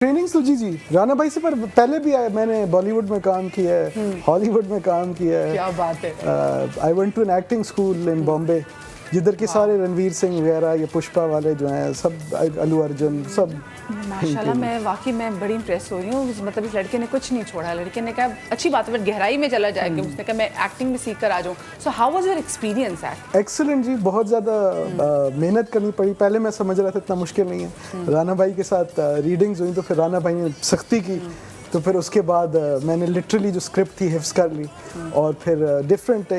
Trainings तो जी राना भाई से, पर पहले भी मैंने बॉलीवुड में काम किया है, हॉलीवुड में काम किया है। क्या बात है। I went to an acting school in Bombay, जिधर के सारे रणवीर सिंह वगैरह, ये पुष्पा वाले जो हैं सब, अल्लू अर्जुन सब। माशाल्लाह, मैं वाकई मैं बड़ी इंप्रेस हो रही हूँ। मतलब इस लड़के ने कुछ नहीं छोड़ा। लड़के ने कहा अच्छी बात है, बट गहराई में चला जाएगा। उसने कहा मैं एक्टिंग में सीख कर आ जाऊँ। So how was your experience? Excellent जी, बहुत ज़्यादा मेहनत करनी पड़ी। पहले मैं समझ रहा था इतना मुश्किल नहीं है। राना भाई के साथ रीडिंग्स हुई तो फिर राना भाई ने सख्ती की, तो फिर उसके बाद मैंने लिटरली जो स्क्रिप्ट थी हिफ्स कर ली, और फिर डिफरेंट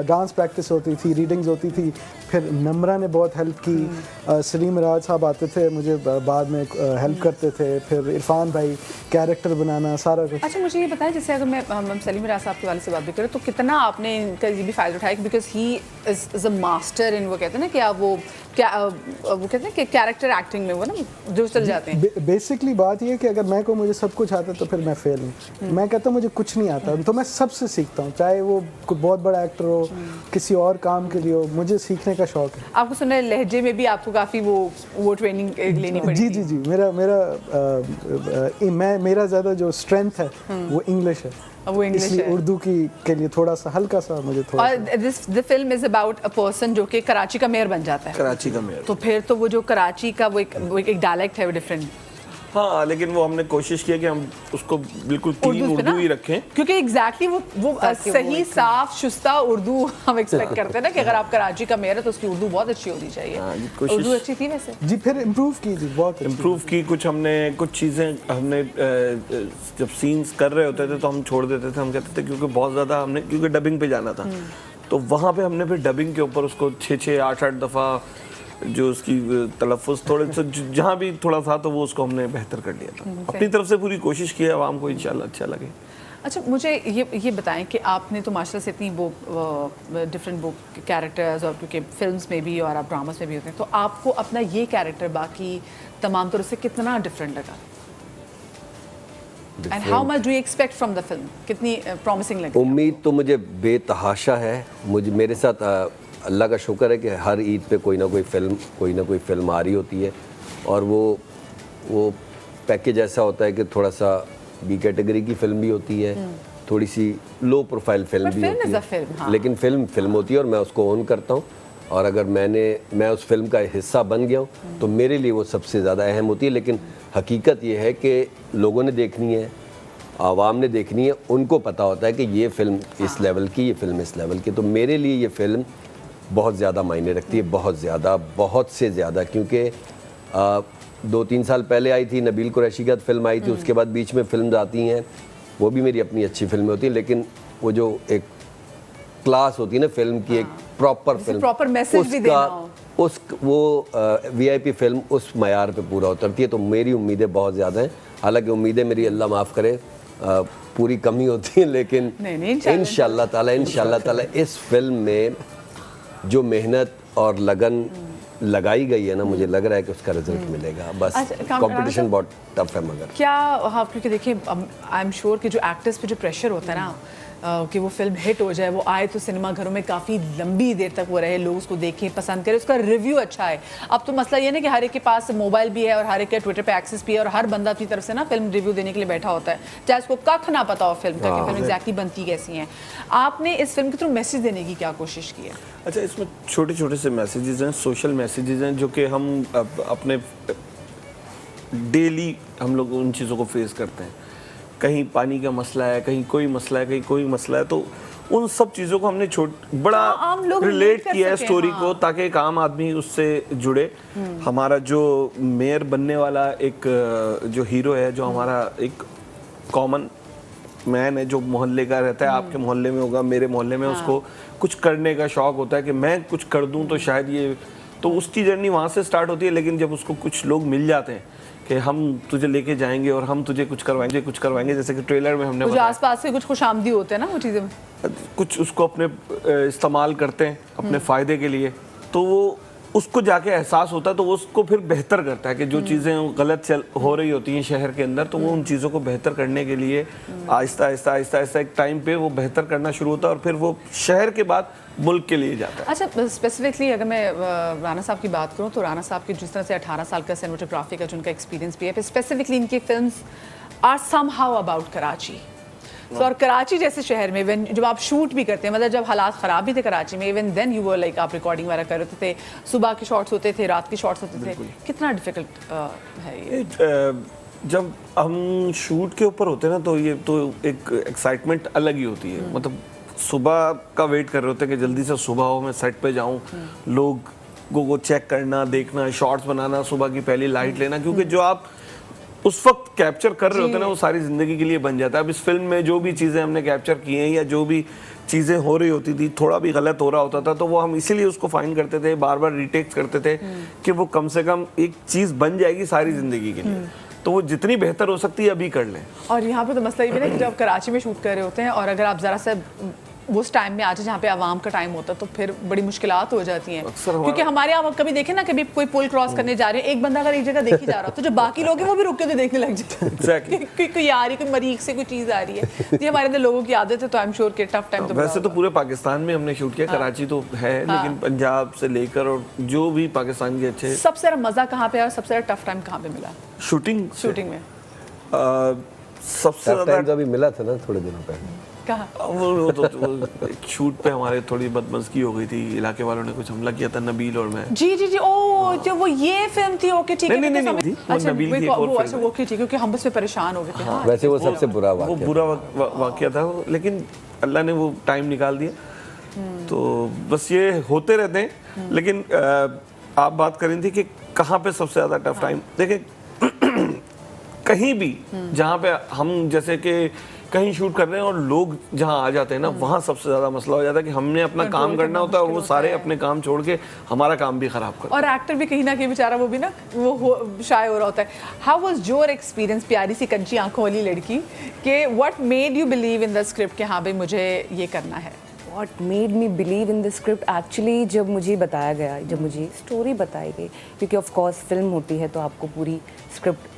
डांस प्रैक्टिस होती थी, रीडिंग्स होती थी। फिर नम्रा ने बहुत हेल्प की, सलीम राज साहब आते थे मुझे बाद में हेल्प करते थे, फिर इरफान भाई कैरेक्टर बनाना सारा कुछ। अच्छा, मुझे ये बताएं, जैसे अगर मैं सलीम राज साहब के वाले से बात भी करें तो कितना आपने इनका ये भी फ़ायदा उठाया, because he is a master in, वो कहते हैं ना कि आप वो कहते हैं कि कैरेक्टर एक्टिंग में वो ना जो चल जाते हैं। बेसिकली बात ये है कि अगर मैं को मुझे सब कुछ आता तो फिर मैं फेल हूँ। मैं कहता हूँ मुझे कुछ नहीं आता, तो मैं सबसे सीखता हूँ, चाहे वो कोई बहुत बड़ा एक्टर हो, किसी और काम के लिए हो, मुझे सीखने का शौक है। आपको सुना है लहजे में भी आपको काफ़ी वो ट्रेनिंग लेनी पड़ी? जी, मेरा ज़्यादा जो स्ट्रेंथ है वो इंग्लिश है, वो इंग्लिश इसलिए है। उर्दू के लिए थोड़ा सा हल्का सा मुझे थोड़ा। और the film is about a person जो कि कराची का मेयर बन जाता है। कराची का मेयर, तो फिर तो वो जो कराची का वो एक डायलेक्ट है वो डिफरेंट। हाँ, लेकिन वो हमने कोशिश किया कि हम उसको बिल्कुल क्लीन उर्दू ही रखें, क्योंकि एग्जैक्टली वो सही साफ शुस्ता उर्दू हम एक्सपेक्ट करते हैं ना कि अगर आप कराची का मेयर है तो उसकी उर्दू बहुत अच्छी होनी चाहिए। उर्दू अच्छी थी वैसे जी, फिर इम्प्रूव की जी, बहुत इम्प्रूव की। कुछ चीज़ें हमने जब सीन्स कर रहे होते थे तो हम छोड़ देते थे। हम कहते थे क्योंकि बहुत ज़्यादा हमने, क्योंकि डबिंग पे जाना था, तो वहाँ पे हमने फिर डबिंग के ऊपर उसको 6-6, 8-8 दफ़ा जो उसकी तलफ़ुज़ थोड़े से जहाँ भी थोड़ा था तो वो उसको हमने बेहतर कर लिया था। अपनी तरफ से पूरी कोशिश की है, आवाम को इंशाल्लाह अच्छा लगे। अच्छा, मुझे ये बताएं कि आपने तो माशाल्लाह से इतनी वो डिफरेंट वो कैरेक्टर्स, और क्योंकि फिल्म्स में भी और आप ड्रामास में भी होते हैं, तो आपको अपना ये कैरेक्टर बाकी तमाम तरह से कितना डिफरेंट लगा? And how much do you expect from the film? कितनी प्रॉमिसिंग लगी? उम्मीद तो मुझे बेतहाशा है। मेरे साथ अल्लाह का शुक्र है कि हर ईद पे कोई ना कोई फ़िल्म आ रही होती है, और वो पैकेज ऐसा होता है कि थोड़ा सा बी कैटेगरी की फ़िल्म भी होती है, थोड़ी सी लो प्रोफाइल फिल्म भी होती है, हाँ। लेकिन फिल्म होती है और मैं उसको ओन करता हूँ। और अगर मैं उस फिल्म का हिस्सा बन गया हूँ तो मेरे लिए वो सबसे ज़्यादा अहम होती है। लेकिन हकीकत ये है कि लोगों ने देखनी है, आवाम ने देखनी है, उनको पता होता है कि ये फ़िल्म इस लेवल की, ये फ़िल्म इस लेवल की। तो मेरे लिए ये फ़िल्म बहुत ज़्यादा मायने रखती है, बहुत से ज़्यादा, क्योंकि 2-3 साल पहले आई थी नबील कुरैशी की फिल्म आई थी, उसके बाद बीच में फिल्म आती हैं, वो भी मेरी अपनी अच्छी फिल्में होती हैं, लेकिन वो जो एक क्लास होती है ना फिल्म की, एक प्रॉपर फिल्म, प्रॉपर मैसेज भी देना हो, वो VIP फिल्म उस मयार पे पूरा उतरती है। तो मेरी उम्मीदें बहुत ज़्यादा हैं। हालांकि उम्मीदें मेरी, अल्लाह माफ़ करे, पूरी कमी होती है, लेकिन इंशाअल्लाह ताला इस फिल्म में जो मेहनत और लगन लगाई गई है ना, मुझे लग रहा है कि उसका रिजल्ट मिलेगा। बस कंपटीशन बहुत टफ है, मगर क्या, हाँ, क्योंकि देखिए आई एम श्योर कि जो एक्टर्स पे जो प्रेशर होता है ना कि वो फिल्म हिट हो जाए, वो आए तो सिनेमा घरों में काफ़ी लंबी देर तक वो रहे, लोग उसको देखें, पसंद करें, उसका रिव्यू अच्छा है। अब तो मसला ये ना कि हर एक के पास मोबाइल भी है और हर एक के ट्विटर पे एक्सेस भी है, और हर बंदा अपनी तरफ से ना फिल्म रिव्यू देने के लिए बैठा होता है, चाहे उसको कख ना पता हो फिल्म का कि फिल्म एग्जैक्टली बनती कैसी है। आपने इस फिल्म के थ्रू मैसेज देने की क्या कोशिश की है? अच्छा, इसमें छोटे छोटे से मैसेजेस हैं, सोशल मैसेजेस हैं, जो कि हम अपने डेली हम लोग उन चीज़ों को फेस करते हैं। कहीं पानी का मसला है, कहीं कोई मसला है, कहीं कोई मसला है, तो उन सब चीज़ों को हमने बड़ा रिलेट किया है स्टोरी को, ताकि एक आम आदमी उससे जुड़े। हमारा जो मेयर बनने वाला एक जो हीरो है, जो हमारा एक कॉमन मैन है, जो मोहल्ले का रहता है, आपके मोहल्ले में होगा, मेरे मोहल्ले में, उसको कुछ करने का शौक होता है कि मैं कुछ कर दूं तो शायद ये, तो उसकी जर्नी वहाँ से स्टार्ट होती है। लेकिन जब उसको कुछ लोग मिल जाते हैं कि हम तुझे लेके जाएंगे और हम तुझे कुछ करवाएंगे, जैसे कि ट्रेलर में हमने बताया, आसपास से कुछ खुशामदी होते हैं ना वो चीज़ें, कुछ उसको अपने इस्तेमाल करते हैं अपने फ़ायदे के लिए, तो वो उसको जाके एहसास होता है तो वो उसको फिर बेहतर करता है कि जो चीज़ें गलत हो रही होती हैं शहर के अंदर, तो वो उन चीज़ों को बेहतर करने के लिए आहिस्ता आहिस्ता आहिस्ता आहिस्ता एक टाइम पे वो बेहतर करना शुरू होता है और फिर वो शहर के बाद मुल्क के लिए जाता है। अच्छा, स्पेसिफिकली अगर मैं राना साहब की बात करूं तो राना साहब की जिस तरह से 18 साल का सिनेमेटोग्राफी का जो उनका एक्सपीरियंस भी है, फिर स्पेसिफिकली इनकी films are somehow about Karachi. और कराची जैसे शहर में जब आप शूट भी करते हैं, मतलब जब हालात ख़राब भी थे कराची में, even then you were like आप रिकॉर्डिंग वगैरह कर रहे थे, सुबह के शॉट्स होते थे, रात के शॉट्स होते थे, कितना डिफिकल्ट है ये? जब हम शूट के ऊपर होते हैं ना तो ये तो एक एक्साइटमेंट अलग ही होती है। मतलब सुबह का वेट कर रहे होते हैं कि जल्दी से सुबह हो, मैं सेट पे जाऊं, लोगों को चेक करना, देखना, शॉट्स बनाना, सुबह की पहली लाइट लेना, क्योंकि जो आप उस वक्त कैप्चर कर रहे होते हैं ना वो सारी जिंदगी के लिए बन जाता है। अब इस फिल्म में जो भी चीज़ें हमने कैप्चर की हैं या जो भी चीज़ें हो रही होती थी, थोड़ा भी गलत हो रहा होता था तो वो हम इसीलिए उसको फाइन करते थे, बार बार रीटेक्स करते थे कि वो कम से कम एक चीज़ बन जाएगी सारी जिंदगी के लिए, तो वो जितनी बेहतर हो सकती है अभी कर लें। और यहाँ पे तो मसला ये भी है कि जब कराची में शूट कर रहे होते हैं और अगर आप ज़रा सा उस टाइम में आ जाए जहाँ पे आवाम का टाइम होता है तो फिर बड़ी मुश्किलात हो जाती हैं, क्योंकि हमारे यहाँ कभी देखें ना, कभी कोई पुल क्रॉस करने जा रहे हैं, एक बंदा अगर एक जगह देख ही जा रहा हो तो जो बाकी लोग हैं वो भी रुक के तो देखने लग जाते हैं। Exactly. कोई आ रही, कोई मरीज से कोई चीज़ आ रही है, ये हमारे अंदर लोगों की आदत है, तो आई एम श्योर कि टफ टाइम तो वैसे तो पूरे पाकिस्तान में हमने शूट किया, कराची तो है लेकिन पंजाब से लेकर और जो भी पाकिस्तान के अच्छे। सबसे ज़्यादा मज़ा कहाँ पे और सबसे ज़्यादा टफ टाइम कहाँ पे मिला शूटिंग में? सबसे ज़्यादा अभी मिला था ना थोड़े दिनों पहले, कहाँ? वो एक शूट पे हमारे थोड़ी बदमज़गी हो गई थी, इलाके वालों ने कुछ हमला किया था, नबील और मैं। जी जी जी, ओ जो वो ये फिल्म थी, ओके ठीक है। नहीं, वो नबील की एक और फिल्म अच्छा, ओके ठीक है, क्योंकि हम बस पे परेशान हो गए थे। हाँ, वैसे वो सबसे बुरा वो वाक़या बुरा वाक़या था, लेकिन अल्लाह ने वो टाइम निकाल दिया, तो बस ये होते रहते हैं। लेकिन आप बात कर रही थी कि कहाँ पे सबसे ज़्यादा टफ टाइम, देखें कहीं भी जहाँ पे हम जैसे कि कहीं शूट कर रहे हैं और लोग जहाँ आ जाते हैं ना, वहाँ सबसे ज़्यादा मसला हो जाता है कि हमने अपना काम करना होता है और वो सारे अपने काम छोड़ के हमारा काम भी ख़राब करते हैं। और एक्टर भी कहीं ना कहीं बेचारा वो भी ना शाय हो रहा होता है। हाउ वाज योर एक्सपीरियंस, प्यारी सी कंची आंखों वाली लड़की, के what made you believe in the script कि हाँ भाई मुझे ये करना है? What made me believe in the script actually जब मुझे बताया गया, जब मुझे स्टोरी बताई गई, क्योंकि ऑफ कोर्स फिल्म होती है तो आपको पूरी स्क्रिप्ट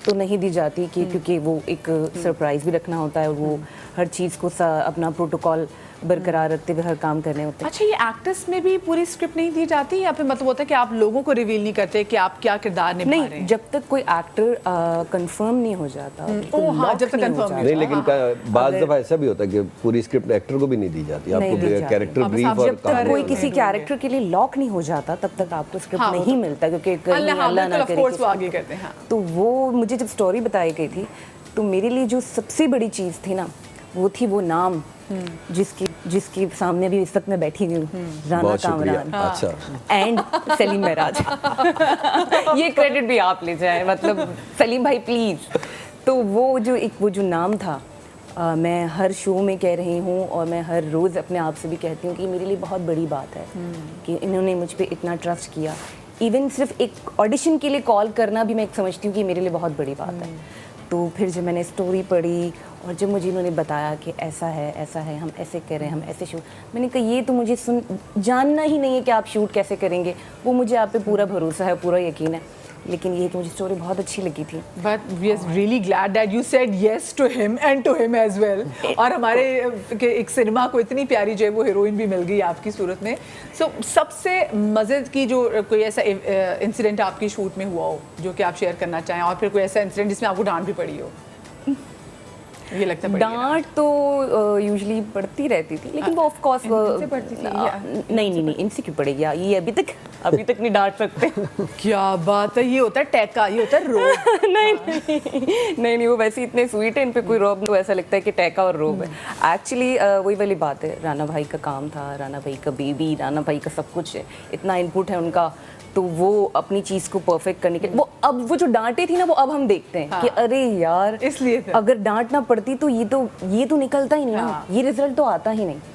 तो नहीं दी जाती कि क्योंकि वो एक सरप्राइज भी रखना होता है और वो हर चीज़ को अपना प्रोटोकॉल बरकरार रखते हुए हर काम करने होते हैं। अच्छा, ये एक्टर्स में भी पूरी स्क्रिप्ट नहीं दी जाती या फिर मतलब होता है कि आप लोगों को रिवील नहीं करते कि आप क्या किरदार निभा रहे हैं? नहीं, जब तक कोई एक्टर कंफर्म नहीं हो जाता, ओह हाँ, जब तक कंफर्म नहीं, लेकिन बाज़ दफ़ा ऐसा भी होता है कि पूरी स्क्रिप्ट एक्टर को भी नहीं दी जाती, आपको कैरेक्टर ब्रीफ और जब तक कोई किसी कैरेक्टर के लिए लॉक नहीं हो जाता तब तक आपको स्क्रिप्ट नहीं मिलता, क्योंकि अल्लाह ना करे। तो वो मुझे जब स्टोरी बताई गई थी तो मेरे लिए जो सबसे बड़ी चीज़ थी ना, वो थी वो नाम जिसकी सामने भी इस वक्त मैं बैठी हूँ, राना कामरान एंड सलीम महराज। ये क्रेडिट भी आप ले जाए, मतलब सलीम भाई प्लीज। तो वो जो नाम था, मैं हर शो में कह रही हूँ और मैं हर रोज़ अपने आप से भी कहती हूँ कि मेरे लिए बहुत बड़ी बात है कि इन्होंने मुझ पर इतना ट्रस्ट किया। इवन सिर्फ एक ऑडिशन के लिए कॉल करना भी मैं एक समझती हूँ कि मेरे लिए बहुत बड़ी बात है। तो फिर जब मैंने स्टोरी पढ़ी और जब मुझे इन्होंने बताया कि ऐसा है, हम ऐसे करें, हम ऐसे शूट, मैंने कहा ये तो मुझे जानना ही नहीं है कि आप शूट कैसे करेंगे, वो मुझे आप पे पूरा भरोसा है, पूरा यकीन है। लेकिन ये कि मुझे स्टोरी बहुत अच्छी लगी थी। But we are really glad that you said yes to him and to him as well. और हमारे एक सिनेमा को इतनी प्यारी जो है वो हीरोइन भी मिल गई आपकी सूरत में। So सबसे मज़े की जो कोई ऐसा इंसिडेंट आपकी शूट में हुआ हो जो कि आप शेयर करना चाहें, और फिर कोई ऐसा इंसिडेंट जिसमें आपको डांट भी पड़ी हो? ये लगता है डांट तो यूजुअली पड़ती रहती थी, लेकिन वो ऑफ कोर्स नहीं इनसे क्यों पड़ेगी, ये अभी तक नहीं डांट सकते। क्या बात है, ये होता है टैका, ये होता है रोब। नहीं, वो वैसे इतने स्वीट है, इन पे कोई रोब तो ऐसा लगता है कि टैका और रोब है। एक्चुअली वही वाली बात है, राना भाई का काम था, राना भाई का बेबी, राना भाई का सब कुछ है, इतना इनपुट है उनका, तो वो अपनी चीज़ को परफेक्ट करने के वो जो डांटे थी ना, वो अब हम देखते हैं कि अरे यार, इसलिए अगर डांट ना पड़ती तो ये तो निकलता ही नहीं ना, ये रिजल्ट तो आता ही नहीं।